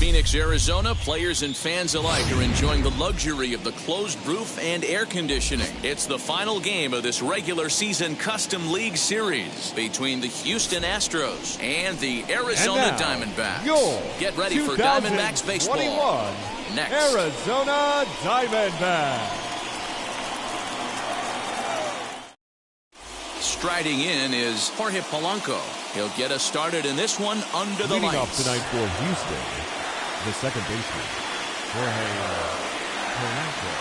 Phoenix, Arizona, players and fans alike are enjoying the luxury of the closed roof and air conditioning. It's the final game of this regular season Custom League Series between the Houston Astros and the Arizona Diamondbacks. Get ready for Diamondbacks baseball. Next. Arizona Diamondbacks. Striding in is Jorge Polanco. He'll get us started in this one under the lights. Leading off tonight for Houston, the second baseman, Jorge Polanco.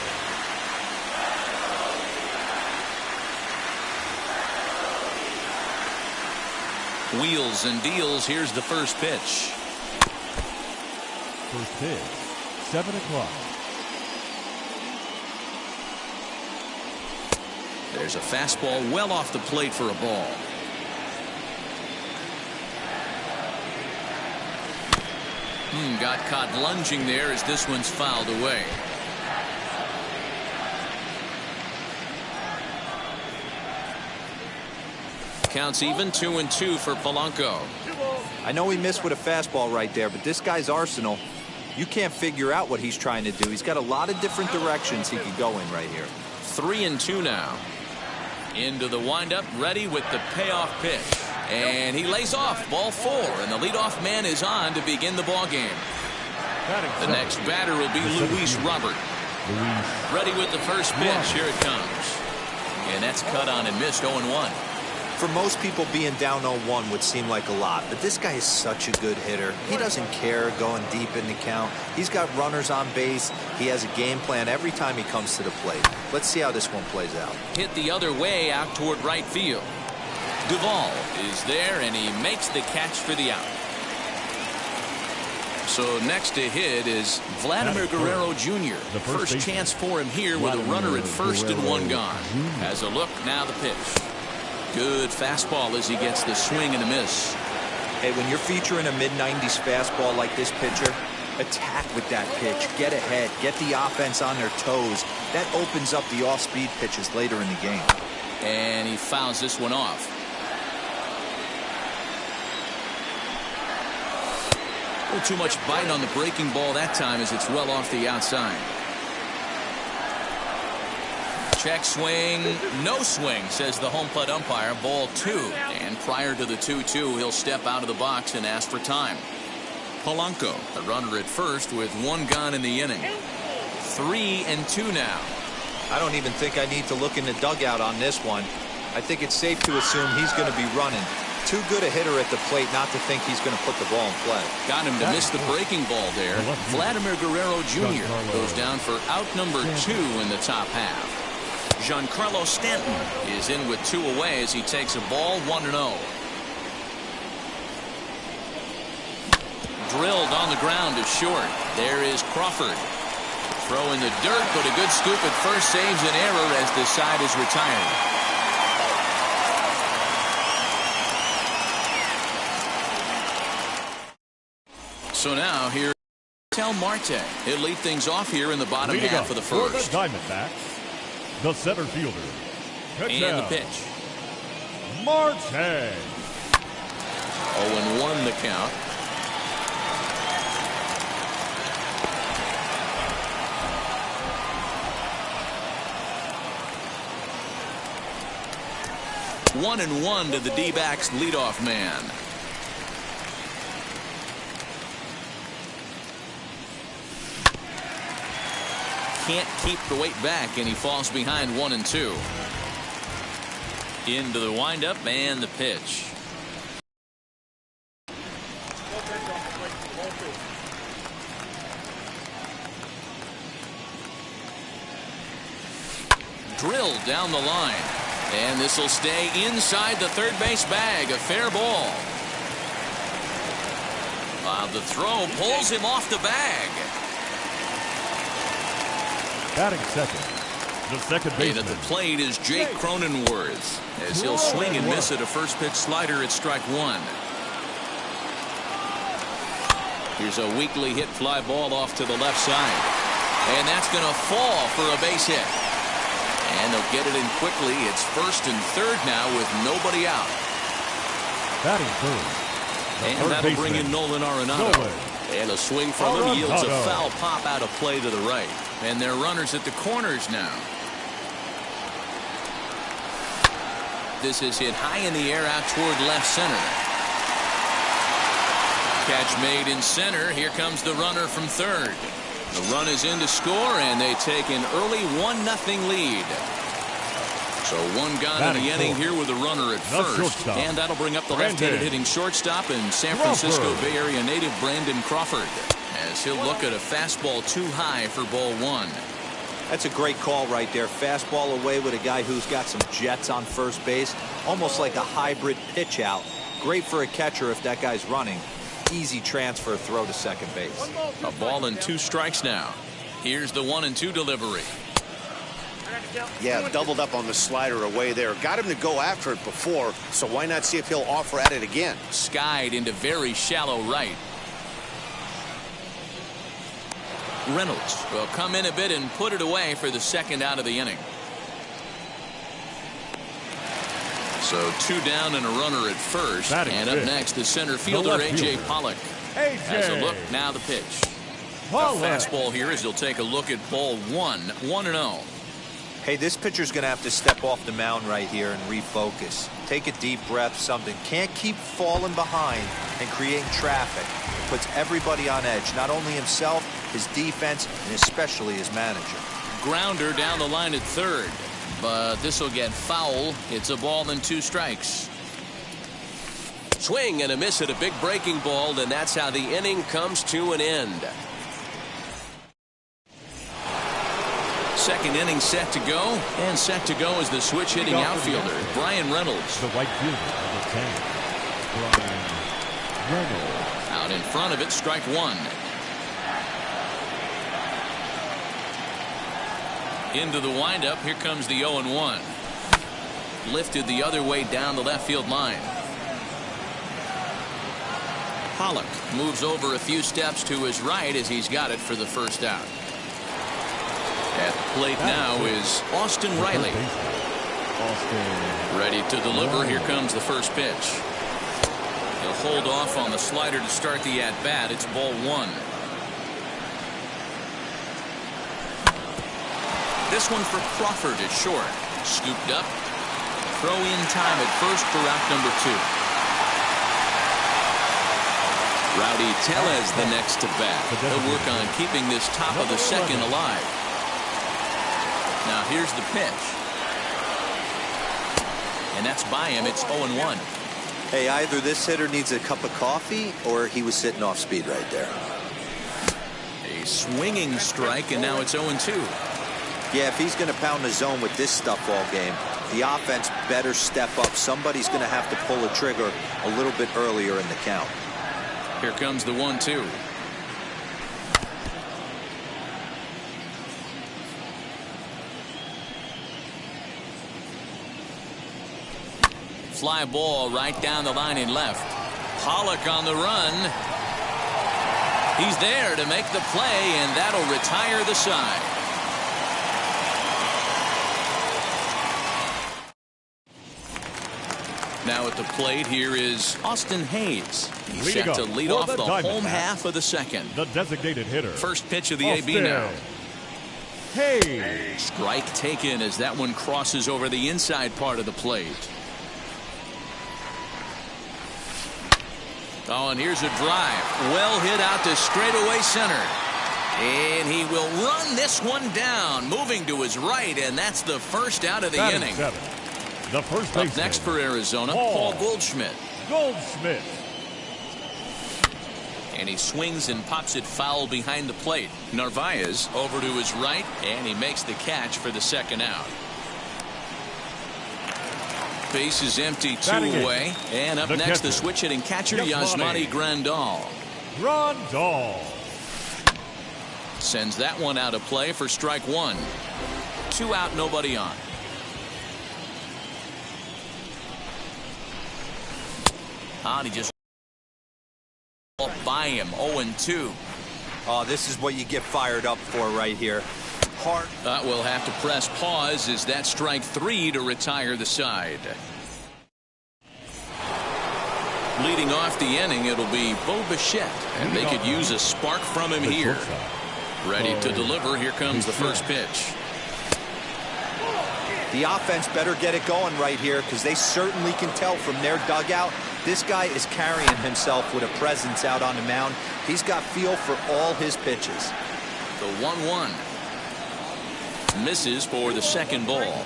Wheels and deals. Here's the first pitch. First pitch, 7 o'clock. There's a fastball well off the plate for a ball. Got caught lunging there as this one's fouled away. Counts even, 2-2 for Polanco. I know he missed with a fastball right there, but this guy's arsenal, you can't figure out what he's trying to do. He's got a lot of different directions he could go in right here. 3-2 now. Into the windup, ready with the payoff pitch. And he lays off, ball 4, and the leadoff man is on to begin the ball game. The next batter will be Luis Robert. Ready with the first pitch. Here it comes. And that's cut on and missed, 0-1. For most people, being down 0-1 would seem like a lot, but this guy is such a good hitter. He doesn't care going deep in the count. He's got runners on base. He has a game plan every time he comes to the plate. Let's see how this one plays out. Hit the other way out toward right field. Duvall is there, and he makes the catch for the out. So next to hit is Vladimir Guerrero Jr. The first chance for him here with a runner at first and one gone. Has a look, now the pitch. Good fastball as he gets the swing and a miss. Hey, when you're featuring a mid-90s fastball like this pitcher, attack with that pitch. Get ahead. Get the offense on their toes. That opens up the off-speed pitches later in the game. And he fouls this one off. A little too much bite on the breaking ball that time as it's well off the outside. Check swing, no swing, says the home plate umpire. Ball 2. And prior to the 2-2, he'll step out of the box and ask for time. Polanco, the runner at first with one gone in the inning. 3-2 now. I don't even think I need to look in the dugout on this one. I think it's safe to assume he's going to be running. Too good a hitter at the plate not to think he's going to put the ball in play. Got him to miss the breaking ball there. Vladimir Guerrero Jr. goes down for out number 2 in the top half. Giancarlo Stanton is in with 2 away as he takes a ball 1-0. Drilled on the ground to short. There is Crawford. Throw in the dirt, but a good scoop at first saves an error as the side is retired. So now here Tel Marte. He'll lead things off here in the bottom half of the first. For the Diamondbacks, the center fielder. And the pitch. Marte. 0-1 the count. One and one to the D-backs leadoff man. Can't keep the weight back, and he falls behind 1-2. Into the windup and the pitch. Drilled down the line. And this will stay inside the third base bag. A fair ball. The throw pulls him off the bag. Batting second, the second baseman. At the plate is Jake Cronenworth, as he'll swing and miss at a first pitch slider at strike one. Here's a weakly hit fly ball off to the left side. And that's going to fall for a base hit. And they'll get it in quickly. It's first and third now with nobody out. Batting third. And that'll bring in Nolan Arenado. And a swing from him yields a foul pop out of play to the right. And they're runners at the corners now. This is hit high in the air out toward left center. Catch made in center. Here comes the runner from third. The run is in to score, and they take an early 1-0 lead. So one guy in the inning here with a runner at first. And that'll bring up the left-handed hitting shortstop and San Francisco Bay Area native Brandon Crawford, as he'll look at a fastball too high for ball one. That's a great call right there. Fastball away with a guy who's got some jets on first base. Almost like a hybrid pitch out. Great for a catcher if that guy's running. Easy transfer throw to second base. A ball and 2 strikes now. Here's the 1-2 delivery. Yeah, doubled up on the slider away there. Got him to go after it before, so why not see if he'll offer at it again? Skied into very shallow right. Reynolds will come in a bit and put it away for the second out of the inning. So 2 down and a runner at first. And up next the center fielder A.J. Pollock. Has a look, now the pitch. A fastball here as he'll take a look at ball 1-0. Hey, this pitcher's going to have to step off the mound right here and refocus. Take a deep breath, something. Can't keep falling behind and creating traffic. It puts everybody on edge, not only himself, his defense, and especially his manager. Grounder down the line at third. But this will get foul. It's a ball and 2 strikes. Swing and a miss at a big breaking ball, and that's how the inning comes to an end. Second inning set to go, and set to go is the switch hitting outfielder, Brian Reynolds. The right fielder, number 10, Brian Reynolds. Out in front of it, strike one. Into the windup, here comes the 0-1. Lifted the other way down the left field line. Pollock moves over a few steps to his right as he's got it for the first out. At the plate now is Austin Riley. Ready to deliver. Here comes the first pitch. He'll hold off on the slider to start the at-bat. It's ball 1. This one for Crawford is short. Scooped up. Throw in time at first for out number 2. Rowdy Tellez the next to bat. He'll work on keeping this top of the second alive. Now here's the pitch. And that's by him. It's 0-1. Hey, either this hitter needs a cup of coffee or he was sitting off speed right there. A swinging strike, and now it's 0-2. Yeah, if he's going to pound the zone with this stuff all game, the offense better step up. Somebody's going to have to pull a trigger a little bit earlier in the count. Here comes the 1-2. Fly ball right down the line in left. Pollock on the run. He's there to make the play, and that'll retire the side. Now at the plate, here is Austin Hayes. He's set to lead off the home half of the second. The designated hitter. First pitch of the AB now. Hayes. Strike taken as that one crosses over the inside part of the plate. Oh, and here's a drive. Well hit out to straightaway center. And he will run this one down, moving to his right, and that's the first out of the inning. The first baseman. Up next for Arizona, Paul Goldschmidt. Goldschmidt. And he swings and pops it foul behind the plate. Narvaez over to his right, and he makes the catch for the second out. Base is empty, 2 Batting eighth, away. And up the next, the catcher, switch hitting catcher, Yasmani Yasmani Grandal. Grandal. Sends that one out of play for strike 1. 2 out, nobody on. He just by him, 0-2. Oh, this is what you get fired up for right here. Hard. We'll have to press pause as that strike 3 to retire the side. Leading off the inning, it'll be Bo Bichette, and they could use a spark from him here. Ready to deliver. Here comes the first pitch. The offense better get it going right here because they certainly can tell from their dugout this guy is carrying himself with a presence out on the mound. He's got feel for all his pitches. The 1-1. Misses for the second ball.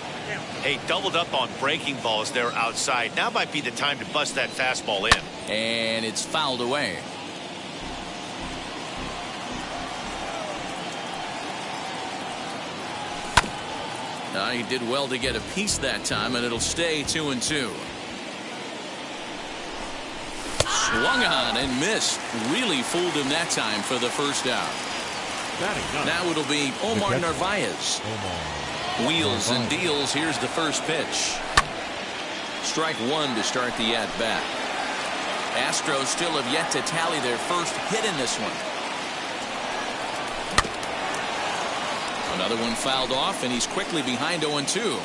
Hey, doubled up on breaking balls there outside. Now might be the time to bust that fastball in. And it's fouled away. He did well to get a piece that time, and it'll stay 2-2. Swung on and missed. Really fooled him that time for the first out. Now it'll be Omar Narvaez. Wheels and deals. Here's the first pitch. Strike 1 to start the at-bat. Astros still have yet to tally their first hit in this one. Another one fouled off, and he's quickly behind 0-2.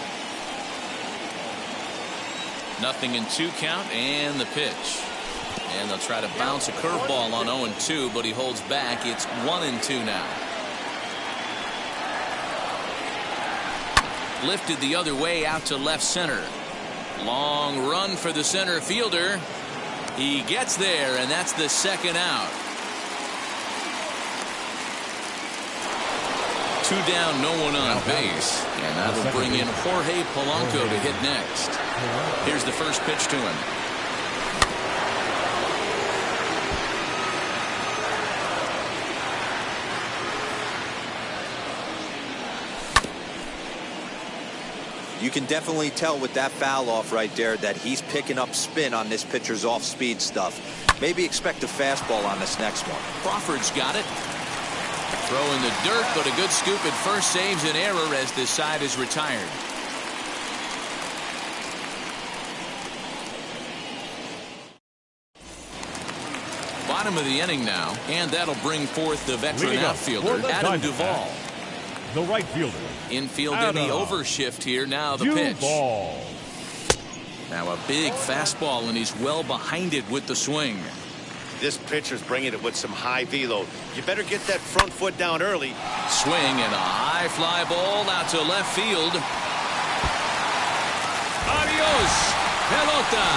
Nothing in 2 count, and the pitch. And they'll try to bounce a curveball on 0-2, but he holds back. It's 1-2 now. Lifted the other way out to left center. Long run for the center fielder. He gets there, and that's the second out. 2 down, no one on base. And that'll bring in Jorge Polanco to hit next. Here's the first pitch to him. You can definitely tell with that foul off right there that he's picking up spin on this pitcher's off-speed stuff. Maybe expect a fastball on this next one. Crawford's got it. Throw in the dirt, but a good scoop at first saves an error as this side is retired. Bottom of the inning now, and that'll bring forth the veteran outfielder, Adam Duvall. The right fielder. Infield in the overshift here. Now the pitch. Now a big fastball, and he's well behind it with the swing. This pitcher's bringing it with some high velo. You better get that front foot down early. Swing and a high fly ball out to left field. Adios, pelota.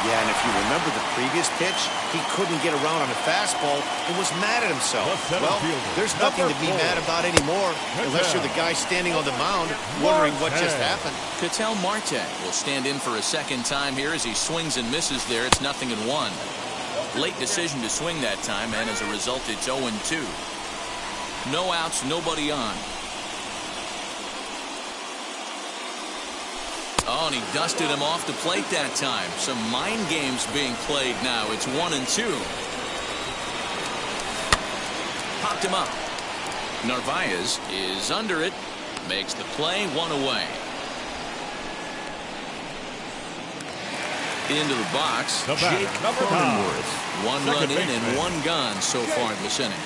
Yeah, and if you remember the previous pitch, he couldn't get around on a fastball and was mad at himself. Well, there's nothing to be mad about anymore unless you're the guy standing on the mound wondering what just happened. Ketel Marte will stand in for a second time here as he swings and misses there. It's 0-1. Late decision to swing that time, and as a result, it's 0-2. No outs, nobody on. Oh, and he dusted him off the plate that time. Some mind games being played now. It's 1-2. Popped him up. Narvaez is under it. Makes the play, 1 away. Into the box, Jake Cronenworth. 1 run in and 1 gone so far in this inning.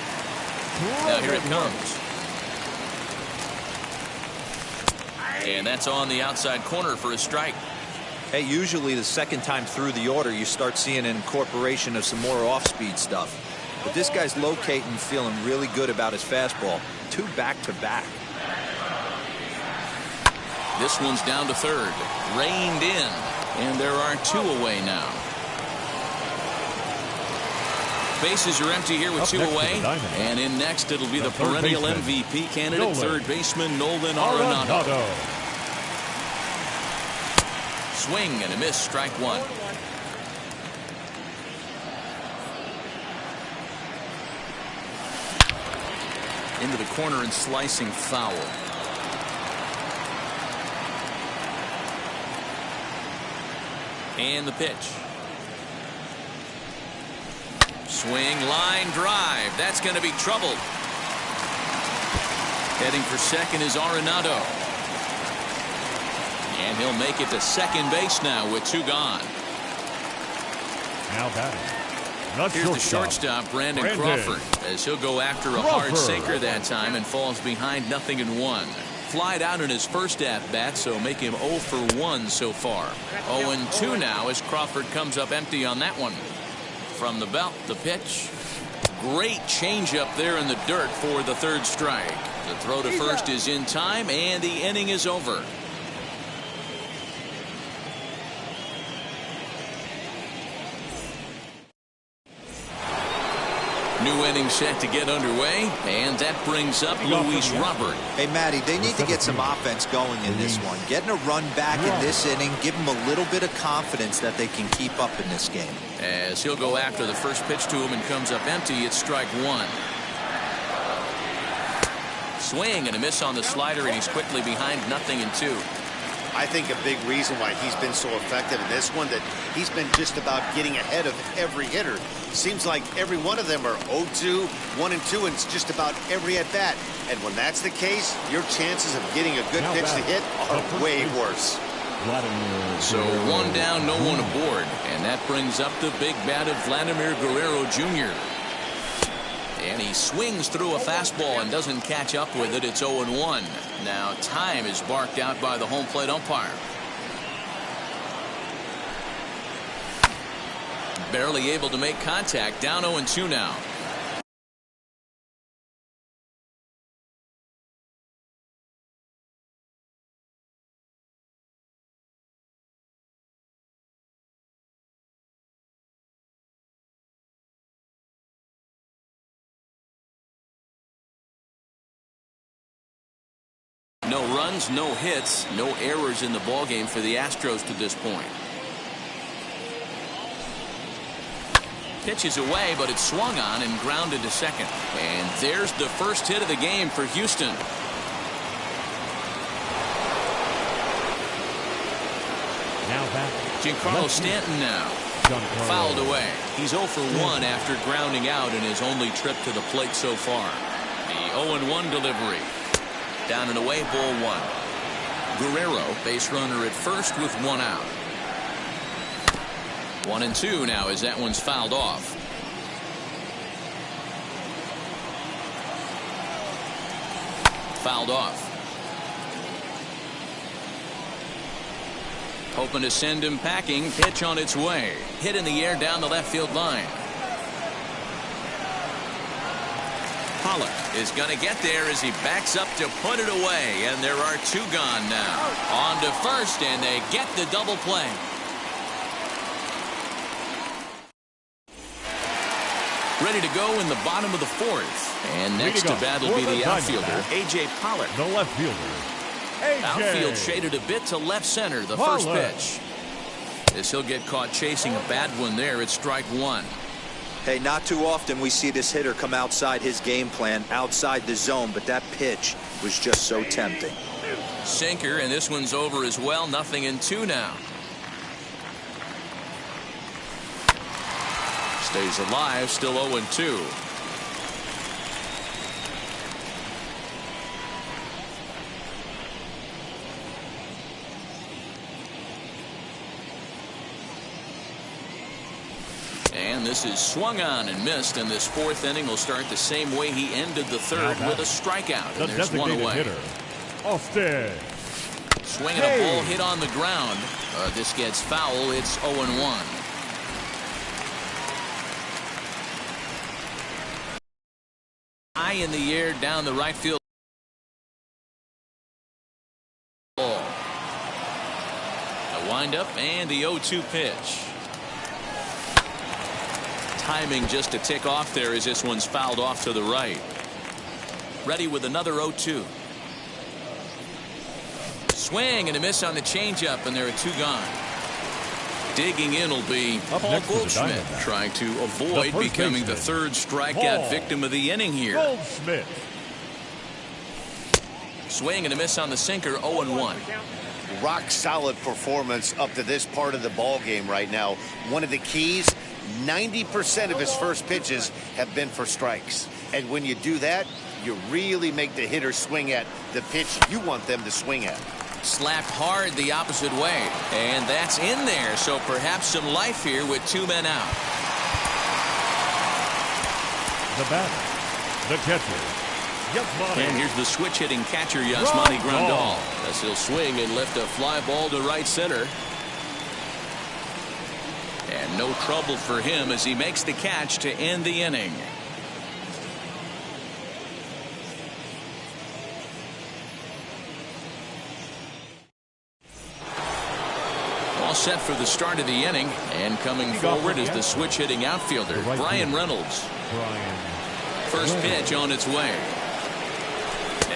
Now here it comes. And that's on the outside corner for a strike. Hey, usually the second time through the order, you start seeing an incorporation of some more off-speed stuff. But this guy's locating, feeling really good about his fastball. 2 back-to-back. This one's down to third. Reined in. And there are 2 away now. Bases are empty here with 2 away. And in next, it'll be the perennial MVP candidate, third baseman Nolan Arenado. Swing and a miss, strike 1. Into the corner and slicing foul. And the pitch. Swing, line drive. That's going to be trouble. Heading for second is Arenado. And he'll make it to second base now with 2 gone. Now batting. Here's the shortstop, Brandon Crawford, as he'll go after a hard sinker that time and falls behind 0-1. Flied out in his first at-bat, so make him 0 for 1 so far. 0-2 now as Crawford comes up empty on that one. From the belt, the pitch. Great changeup there in the dirt for the 3rd strike. The throw to first is in time, and the inning is over. New inning set to get underway, and that brings up Luis Robert. Hey, Matty, they need to get some offense going in this one. Getting a run back in this inning, give them a little bit of confidence that they can keep up in this game. As he'll go after the first pitch to him and comes up empty, it's strike 1. Swing and a miss on the slider, and he's quickly behind 0-2. I think a big reason why he's been so effective in this one, that he's been just about getting ahead of every hitter. Seems like every one of them are 0-2, 1-2, and it's just about every at-bat. And when that's the case, your chances of getting a good pitch to hit are way worse. So 1 down, no one aboard. And that brings up the big bat of Vladimir Guerrero Jr. And he swings through a fastball and doesn't catch up with it. It's 0-1. Now time is barked out by the home plate umpire. Barely able to make contact. Down 0-2 now. No runs, no hits, no errors in the ballgame for the Astros to this point. Pitch is away, but it's swung on and grounded to second. And there's the first hit of the game for Houston. Now back. Giancarlo Stanton now. Fouled away. He's 0 for 1 after grounding out in his only trip to the plate so far. The 0-1 delivery. Down and away, ball 1. Guerrero, base runner at first with 1 out. 1-2 now as that one's fouled off. Fouled off. Hoping to send him packing. Pitch on its way. Hit in the air down the left field line. Pollock is going to get there as he backs up to put it away, and there are 2 gone now. On to first, and they get the double play. Ready to go in the bottom of the 4th, and next to bat will be the outfielder, A.J. Pollock. The left fielder, A.J. Outfield shaded a bit to left center, the first pitch. As he'll get caught chasing a bad one there, it's strike 1. Hey, not too often we see this hitter come outside his game plan, outside the zone, but that pitch was just so tempting. Sinker, and this one's over as well. 0-2 now. Stays alive, still 0-2. And this is swung on and missed, and this 4th inning will start the same way he ended the 3rd with a strikeout, and there's 1 away. Hitter, Austin. Swinging a ball hit on the ground. This gets foul. It's 0-1. High in the air down the right field. Ball. The windup and the 0-2 pitch. Timing just a tick off there as this one's fouled off to the right. Ready with another 0-2. Swing and a miss on the changeup, and there are 2 gone. Digging in will be Paul Goldschmidt, trying to avoid becoming the 3rd strikeout victim of the inning here. Goldschmidt. Swing and a miss on the sinker, 0-1. rock-solid performance up to this part of the ball game right now. One of the keys, 90% of his first pitches have been for strikes. And when you do that, you really make the hitter swing at the pitch you want them to swing at. Slapped hard the opposite way. And that's in there, so perhaps some life here with 2 men out. The batter, the catcher, Yasmani. And here's the switch-hitting catcher, Yasmani Grandal. As he'll swing and lift a fly ball to right center. And no trouble for him as he makes the catch to end the inning. All set for the start of the inning, and coming forward is the switch-hitting outfielder, Brian Reynolds. First pitch on its way.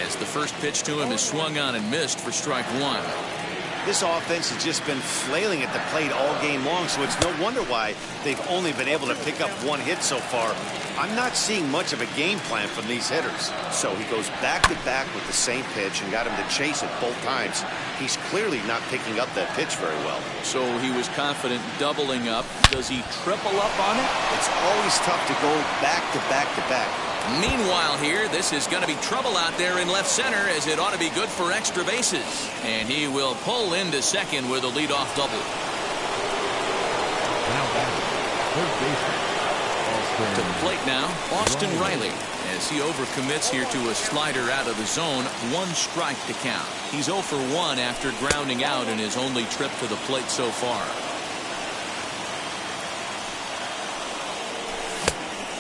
As the first pitch to him is swung on and missed for strike 1. This offense has just been flailing at the plate all game long, so it's no wonder why they've only been able to pick up 1 hit so far. I'm not seeing much of a game plan from these hitters. So he goes back-to-back with the same pitch and got him to chase it both times. He's clearly not picking up that pitch very well. So he was confident doubling up. Does he triple up on it? It's always tough to go back-to-back-to-back. Meanwhile here, this is going to be trouble out there in left center, as it ought to be good for extra bases. And he will pull into second with a leadoff double. Now batting, third baseman, To the plate now, Austin Riley, as he overcommits here to a slider out of the zone. 1 strike to count. He's 0 for 1 after grounding out in his only trip to the plate so far.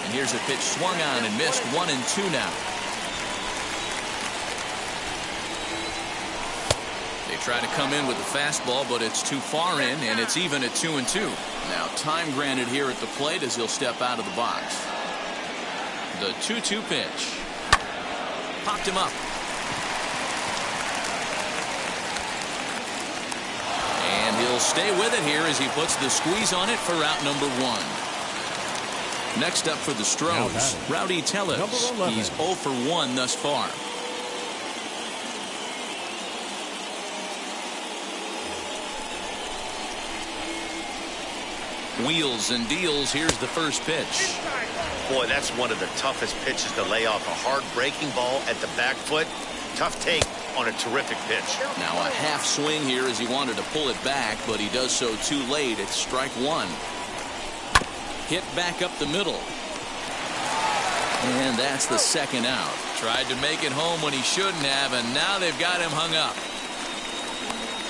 And here's a pitch swung on and missed. 1-2 now. They try to come in with the fastball, but it's too far in, and it's even at 2-2. Now time granted here at the plate as he'll step out of the box. The 2-2 pitch. Popped him up. And he'll stay with it here as he puts the squeeze on it for out number 1. Next up for the Stros, Rowdy Tellez. He's 0 for 1 thus far. Wheels and deals. Here's the first pitch. Boy, that's one of the toughest pitches to lay off. A hard breaking ball at the back foot. Tough take on a terrific pitch. Now a half swing here as he wanted to pull it back, but he does so too late. It's strike 1. Hit back up the middle. And that's the second out. Tried to make it home when he shouldn't have, and now they've got him hung up.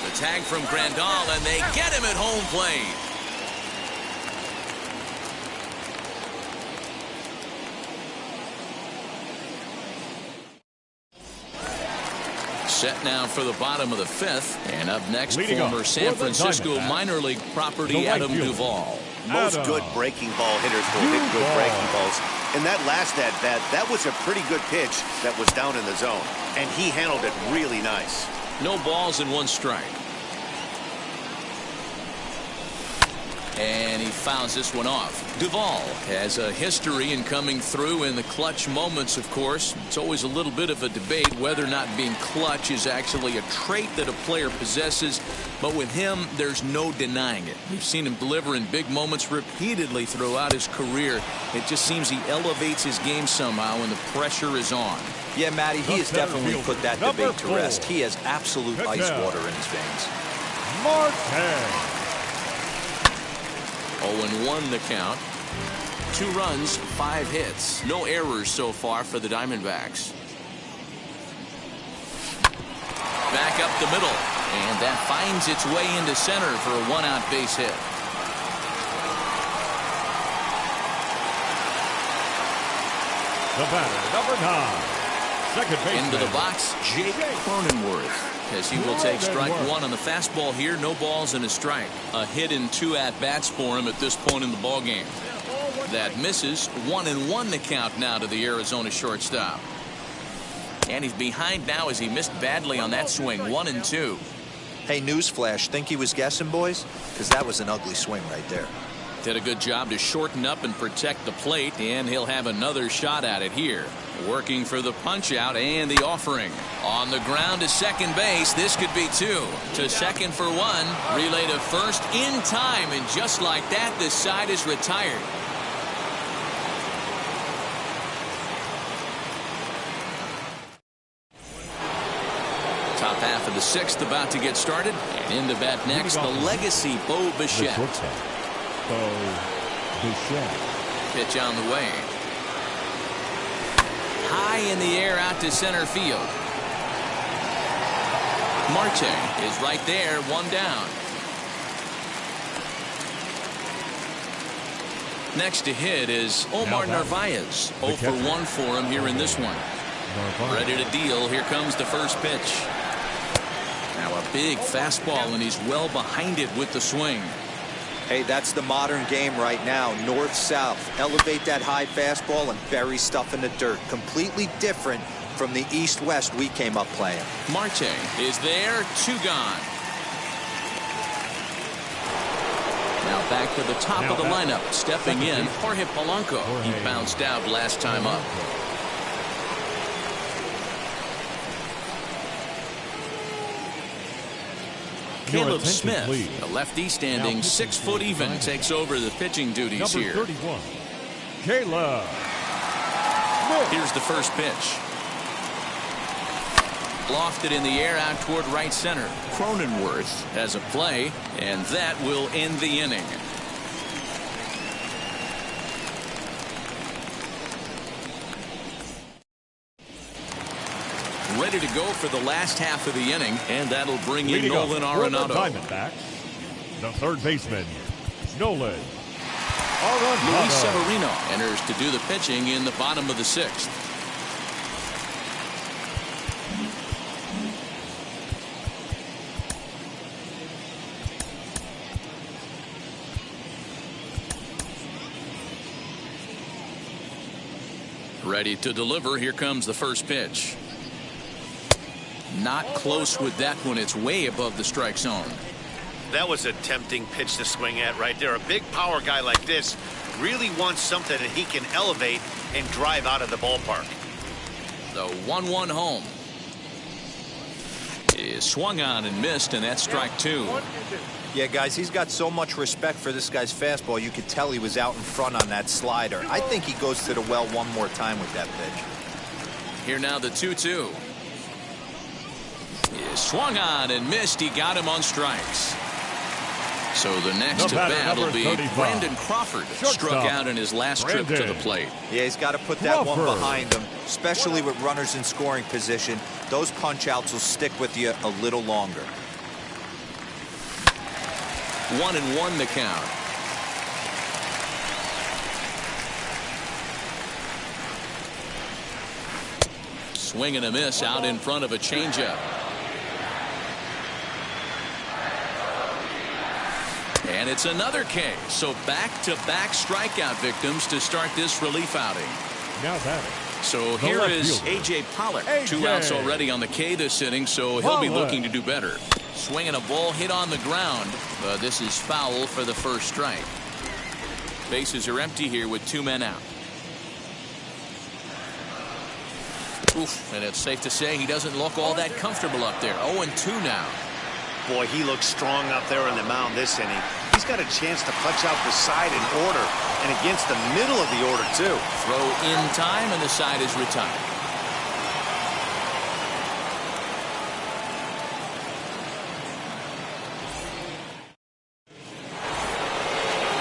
The tag from Grandal, and they get him at home plate. Set now for the bottom of the 5th, and up next, former San Francisco minor league property Adam Duvall. Most good breaking ball hitters will hit good breaking balls. In that last at-bat, that was a pretty good pitch that was down in the zone, and he handled it really nice. No balls and 1 strike. And he fouls this one off. Duvall has a history in coming through in the clutch moments, of course. It's always a little bit of a debate whether or not being clutch is actually a trait that a player possesses. But with him, there's no denying it. We've seen him deliver in big moments repeatedly throughout his career. It just seems he elevates his game somehow when the pressure is on. Yeah, Matty, he has definitely put that debate to rest. He has absolute ice water in his veins. Marquez. 0-1 the count. 2 runs, 5 hits. No errors so far for the Diamondbacks. Back up the middle. And that finds its way into center for a 1-out base hit. The batter, number 9. Second baseman. Into the box, Jake Cronenworth. As he will take strike 1 on the fastball here. No balls and a strike. A hit in 2 at-bats for him at this point in the ballgame. That misses. 1-1 the count now to the Arizona shortstop. And he's behind now as he missed badly on that swing. 1-2. Hey, newsflash, think he was guessing, boys? Because that was an ugly swing right there. Did a good job to shorten up and protect the plate, and he'll have another shot at it here. Working for the punch out and the offering. On the ground to second base. This could be two. To second for one. Relay to first in time. And just like that, the side is retired. Top half of the sixth about to get started. And into bat next, the legacy Bo Bichette. Bo Bichette. Pitch on the way. High in the air out to center field. Marte is right there, one down. Next to hit is Omar Narvaez. 0 for 1 for him here in this one. Ready to deal. Here comes the first pitch. Now a big fastball, and he's well behind it with the swing. Hey, that's the modern game right now. North-south. Elevate that high fastball and bury stuff in the dirt. Completely different from the east-west we came up playing. Marte is there. 2 gone. Now back to the top of the lineup. Stepping in, Jorge Polanco. He bounced out last time up. Caleb Smith, the lefty standing 6 foot even, takes over the pitching duties here. Number 31, Caleb Smith. Here's the first pitch. Lofted in the air out toward right center. Cronenworth has a play, and that will end the inning. Ready to go for the last half of the inning, and that'll bring in Nolan Arenado. Diamondbacks, the third baseman, Nolan Luis Arenado. Severino enters to do the pitching in the bottom of the sixth. Ready to deliver. Here comes the first pitch. Not close with that one. It's way above the strike zone. That was a tempting pitch to swing at right there. A big power guy like this really wants something that he can elevate and drive out of the ballpark. The 1-1 home is swung on and missed, and that's strike 2. Yeah, guys, he's got so much respect for this guy's fastball. You could tell he was out in front on that slider. I think he goes to the well one more time with that pitch. Here now the 2-2. Is swung on and missed. He got him on strikes. So the next at bat will be Brandon Crawford. Struck out in his last trip to the plate. Yeah, he's got to put that one behind him, especially with runners in scoring position. Those punch outs will stick with you a little longer. 1-1 the count. Swing and a miss out in front of a changeup. And it's another K. So back-to-back strikeout victims to start this relief outing. Now batting. So here is A.J. Pollock. 2 outs already on the K this inning, so he'll be looking to do better. Swinging a ball hit on the ground. But this is foul for the first strike. Bases are empty here with 2 men out. Oof, and it's safe to say he doesn't look all that comfortable up there. 0-2 now. Boy, he looks strong out there on the mound this inning. He's got a chance to punch out the side in order, and against the middle of the order, too. Throw in time, and the side is retired.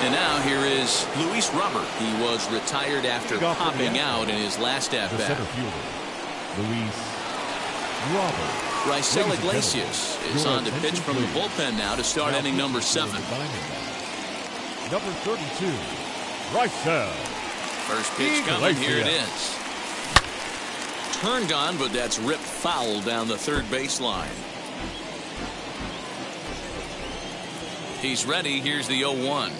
And now here is Luis Robert. He was retired after popping out in his last at-bat. The center fielder, Luis Robert. Raisel Iglesias is on to pitch from the bullpen now to start inning number 7. Number 32, Raisel. First pitch coming. Here it is. Turned on, but that's ripped foul down the third baseline. He's ready. Here's the 0-1.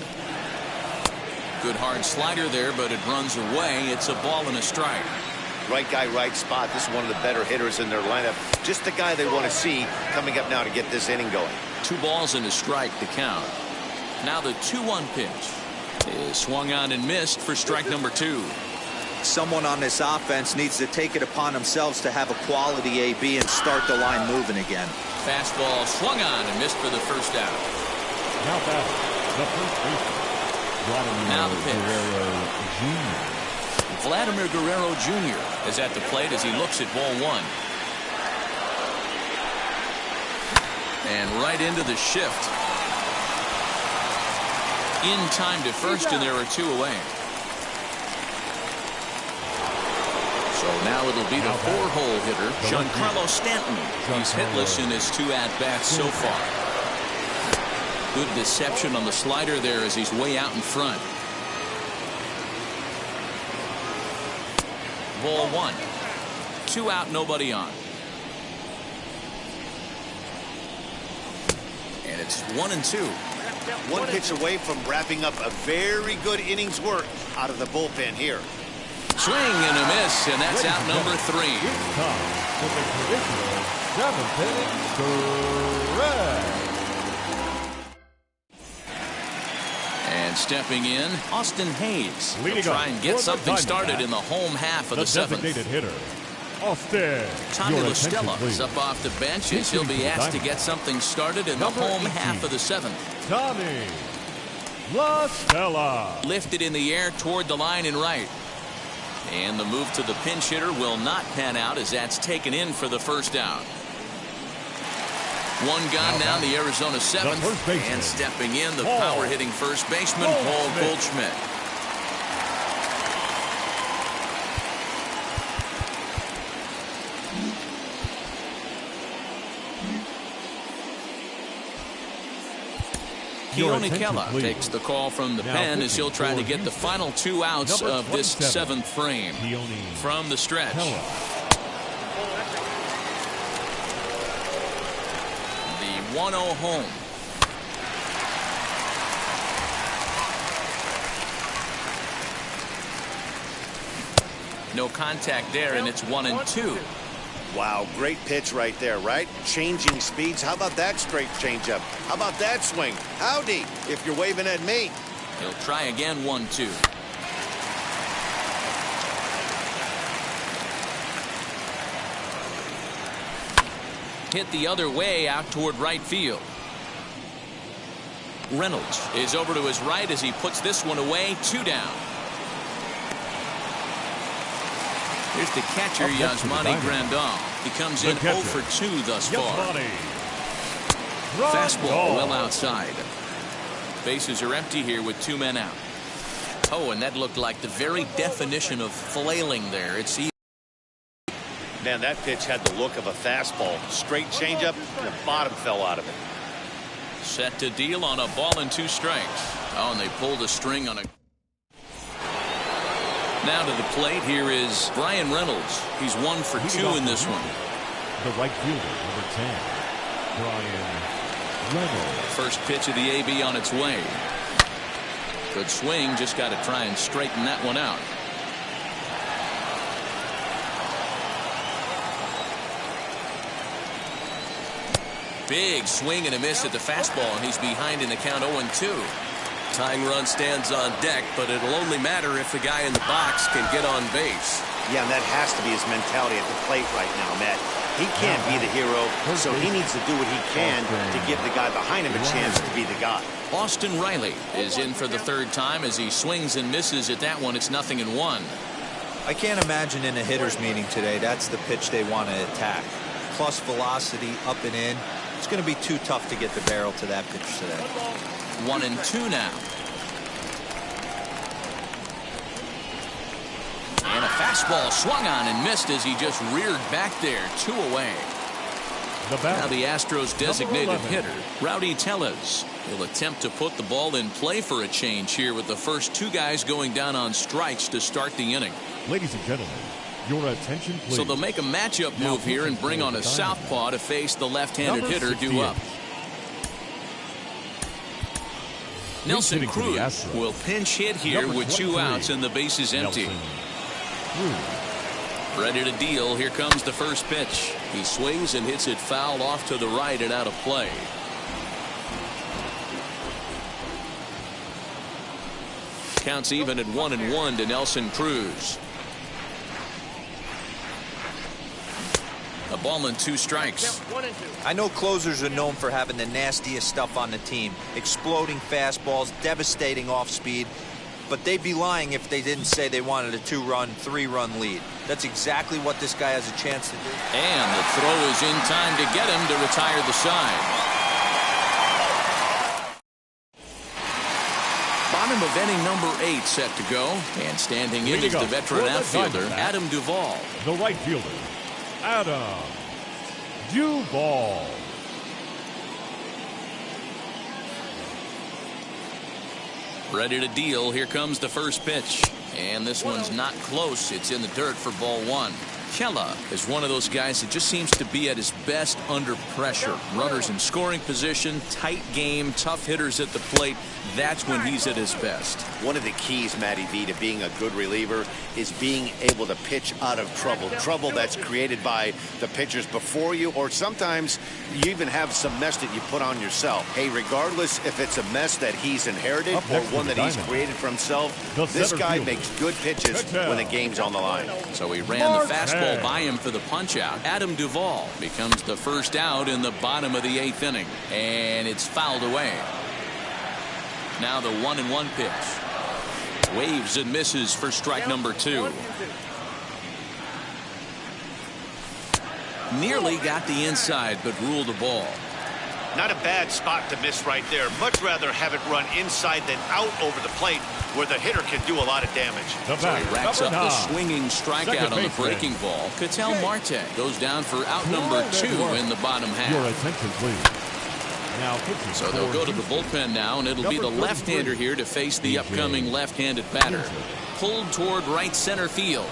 Good hard slider there, but it runs away. It's a ball and a strike. Right guy, right spot. This is one of the better hitters in their lineup. Just the guy they want to see coming up now to get this inning going. 2 balls and a strike to count. Now the 2-1 pitch is swung on and missed for strike number 2. someone on this offense needs to take it upon themselves to have a quality AB and start the line moving again. Fastball swung on and missed for the first out. Now back, the first baseman. Now the pitch. Guerrero Jr. Vladimir Guerrero Jr. is at the plate as he looks at ball one. And right into the shift. In time to first, and there are two away. So now it'll be the four-hole hitter, Giancarlo Stanton. He's hitless in his two at-bats so far. Good deception on the slider there as he's way out in front. Ball one. 2 out, nobody on. And it's 1-2. One pitch away from wrapping up a very good innings work out of the bullpen here. Swing and a miss, and that's out number 3. It's time for the traditional 7th inning stretch. And stepping in, Austin Hayes. He'll Leading try and get up for the something started Diamondbacks, in the home half of the 7th. designated hitter, Austin. Tommy Your La attention, Stella please. is up off the bench as he'll be asked to get something started in the Number home 18. half of the 7th. Tommy La Stella. Lifted in the air toward the line and right. And the move to the pinch hitter will not pan out as that's taken in for the first out. One gone down the Arizona 7th. And stepping in, the power-hitting first baseman, Paul Goldschmidt. Keone Kela takes the call from the pen as he'll try to get the final 2 outs of this 7th frame. From the stretch. The 1-0 home. No contact there, and it's 1-2. Wow, great pitch right there, right? Changing speeds. How about that straight changeup? How about that swing? Howdy, if you're waving at me. He'll try again, 1-2. Hit the other way out toward right field. Reynolds is over to his right as he puts this one away. 2 down. Here's the catcher, Yasmani Grandal. He comes in 0 for 2 thus far. Fastball well outside. Bases are empty here with 2 men out. Oh, and that looked like the very definition of flailing there. It's easy. Man, that pitch had the look of a fastball. Straight changeup, and the bottom fell out of it. Set to deal on a ball and 2 strikes. Oh, and they pulled a string on a... Now to the plate, here is Brian Reynolds. He's 1 for 2 in this one. The right fielder, number 10, Brian Reynolds. First pitch of the AB on its way. Good swing, just got to try and straighten that one out. Big swing and a miss at the fastball, and he's behind in the count 0-2. Tying run stands on deck, but it'll only matter if the guy in the box can get on base. Yeah, and that has to be his mentality at the plate right now, Matt. He can't be the hero, so he needs to do what he can to give the guy behind him a chance to be the guy. Austin Riley is in for the 3rd time as he swings and misses at that one. It's 0-1. I can't imagine in a hitter's meeting today that's the pitch they want to attack. Plus velocity up and in. It's going to be too tough to get the barrel to that pitch today. 1-2 now. And a fastball swung on and missed as he just reared back there. 2 away. Now the Astros designated hitter, Rowdy Tellez. He'll attempt to put the ball in play for a change here with the first 2 guys going down on strikes to start the inning. Ladies and gentlemen, your attention please. So they'll make a matchup move here and bring on a southpaw to face the left-handed hitter due up. Nelson Cruz will pinch hit here with 2 outs and the bases empty. Ready to deal. Here comes the first pitch. He swings and hits it foul off to the right and out of play. Counts even at 1-1 to Nelson Cruz. A ball and 2 strikes. I know closers are known for having the nastiest stuff on the team. Exploding fastballs, devastating off speed. But they'd be lying if they didn't say they wanted a 2-run, 3-run lead. That's exactly what this guy has a chance to do. And the throw is in time to get him to retire the side. Bottom of inning number 8 set to go. And standing in is the veteran outfielder, Adam Duvall. The right fielder, Adam Duvall. Ready to deal. Here comes the first pitch. And this one's not close. It's in the dirt for ball 1. Kella is one of those guys that just seems to be at his best under pressure. Runners in scoring position, tight game, tough hitters at the plate. That's when he's at his best. One of the keys, Matty V, to being a good reliever is being able to pitch out of trouble. Trouble that's created by the pitchers before you, or sometimes you even have some mess that you put on yourself. Hey, regardless if it's a mess that he's inherited or one that he's created for himself, this guy makes good pitches when the game's on the line. So he ran the fastball by him for the punch out. Adam Duvall becomes the first out in the bottom of the 8th inning. And it's fouled away. Now the 1-1 pitch. Waves and misses for strike number 2. Nearly got the inside, but ruled the ball. Not a bad spot to miss right there. Much rather have it run inside than out over the plate where the hitter can do a lot of damage. So he racks up the swinging strikeout on the breaking ball. Ketel Marte goes down for out number 2 in the bottom half. Your attention, please. Now, so they'll go to the bullpen now, and it'll be the left-hander here to face the upcoming left-handed batter. Pulled toward right center field.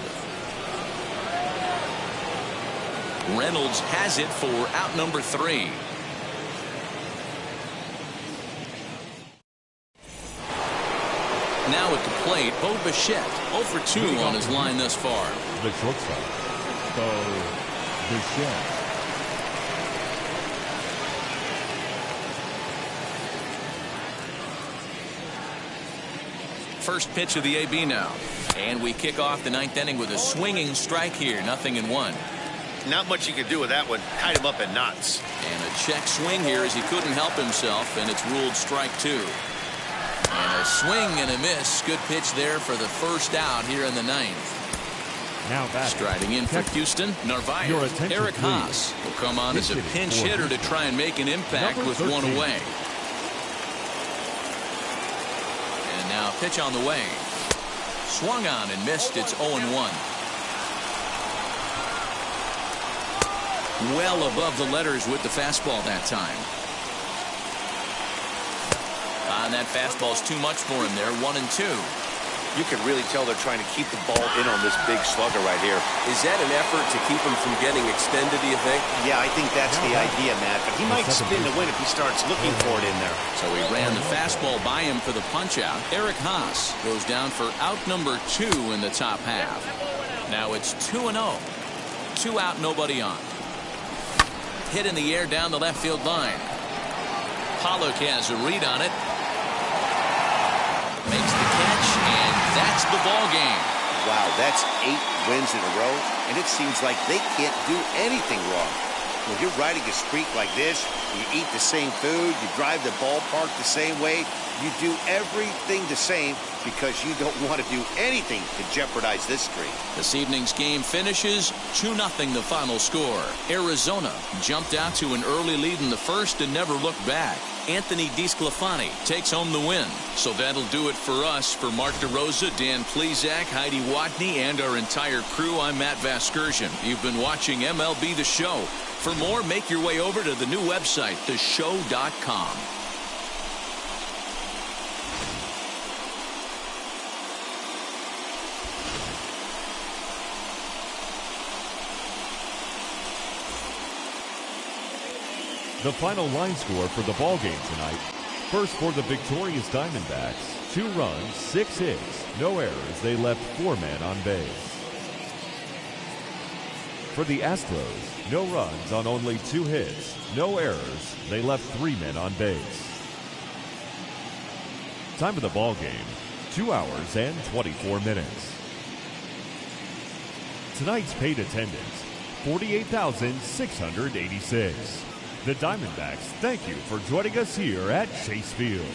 Reynolds has it for out number 3. Now at the plate, Bo Bichette, 0 for 2 on his line thus far. The shortstop, Bo Bichette. First pitch of the AB now. And we kick off the 9th inning with a swinging strike here. 0-1. Not much you can do with that one. Tied him up in knots. And a check swing here as he couldn't help himself, and it's ruled strike 2. And a swing and a miss. Good pitch there for the first out here in the 9th. Now back. Striding in for Houston, Narvaez. Eric Haas will come on as a pinch hitter to try and make an impact with 1 away. And now pitch on the way. Swung on and missed. It's 0-1. Well above the letters with the fastball that time. And that fastball's too much for him there. 1-2. You can really tell they're trying to keep the ball in on this big slugger right here. Is that an effort to keep him from getting extended, do you think? Yeah, I think that's the idea, Matt. But he might spin the win if he starts looking for it in there. So he ran the fastball by him for the punch out. Eric Haas goes down for out number 2 in the top half. Now it's 2-0. 2 out, nobody on. Hit in the air down the left field line. Pollock has a read on it. Makes the catch, and that's the ball game. Wow, that's 8 wins in a row, and it seems like they can't do anything wrong. When you're riding a streak like this, you eat the same food, you drive the ballpark the same way, you do everything the same because you don't want to do anything to jeopardize this streak. This evening's game finishes 2-0 the final score. Arizona jumped out to an early lead in the first and never looked back. Anthony DeSclafani takes home the win. So that'll do it for us. For Mark DeRosa, Dan Plesac, Heidi Watney, and our entire crew, I'm Matt Vasgersian. You've been watching MLB The Show. For more, make your way over to the new website, theshow.com. The final line score for the ball game tonight. First for the victorious Diamondbacks, 2 runs, 6 hits, no errors. They left 4 men on base. For the Astros, no runs on only 2 hits, no errors. They left 3 men on base. Time of the ball game, 2 hours and 24 minutes. Tonight's paid attendance, 48,686. The Diamondbacks thank you for joining us here at Chase Field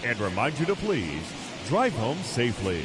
and remind you to please drive home safely.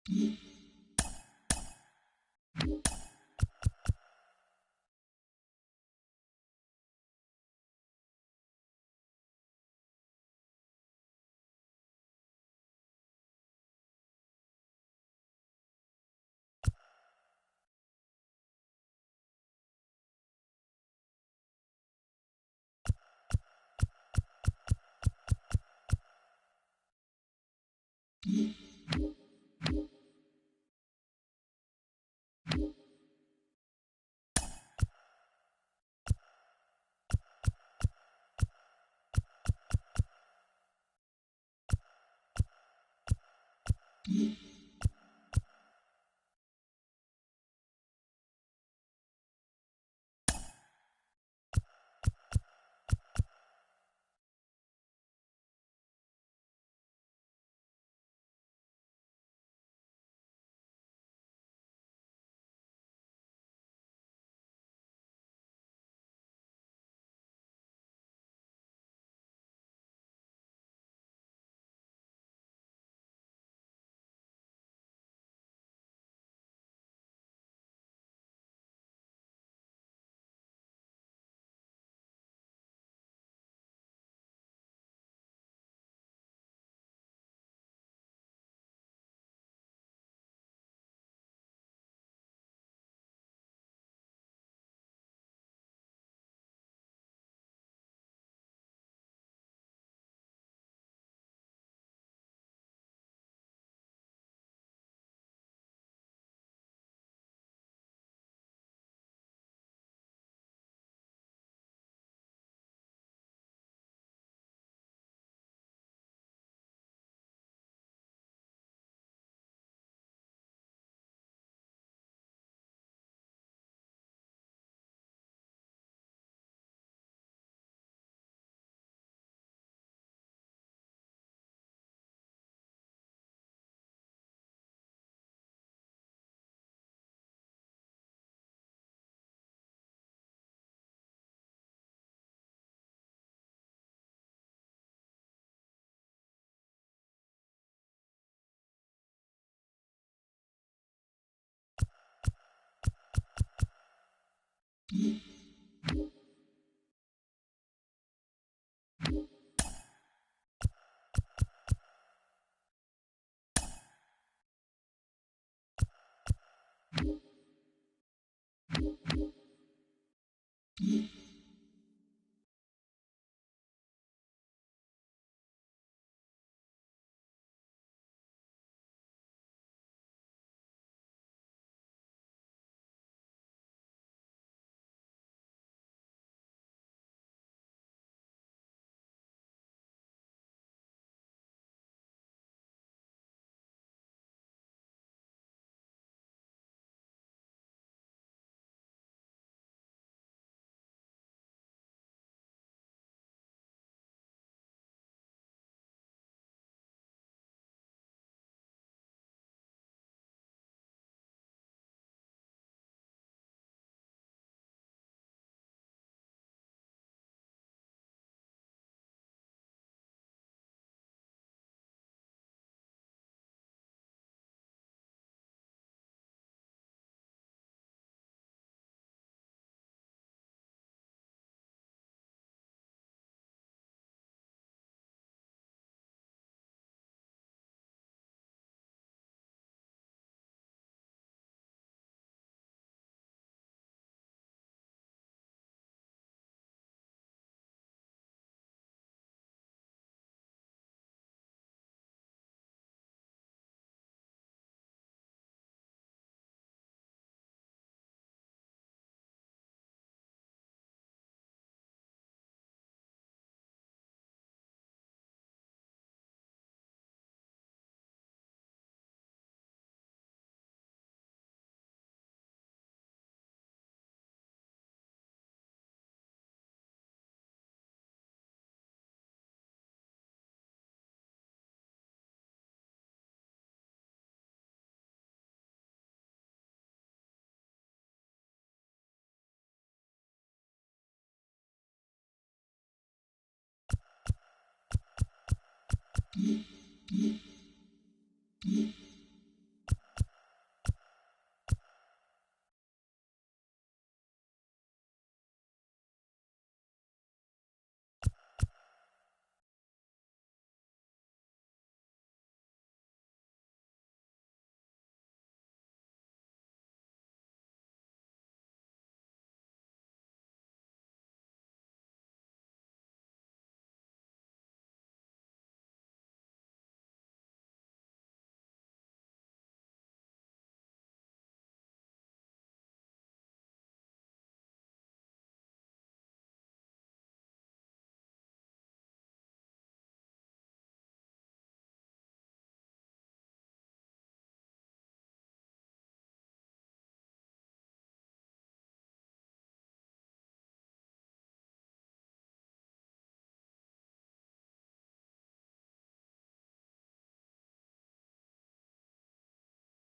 Mm-hmm.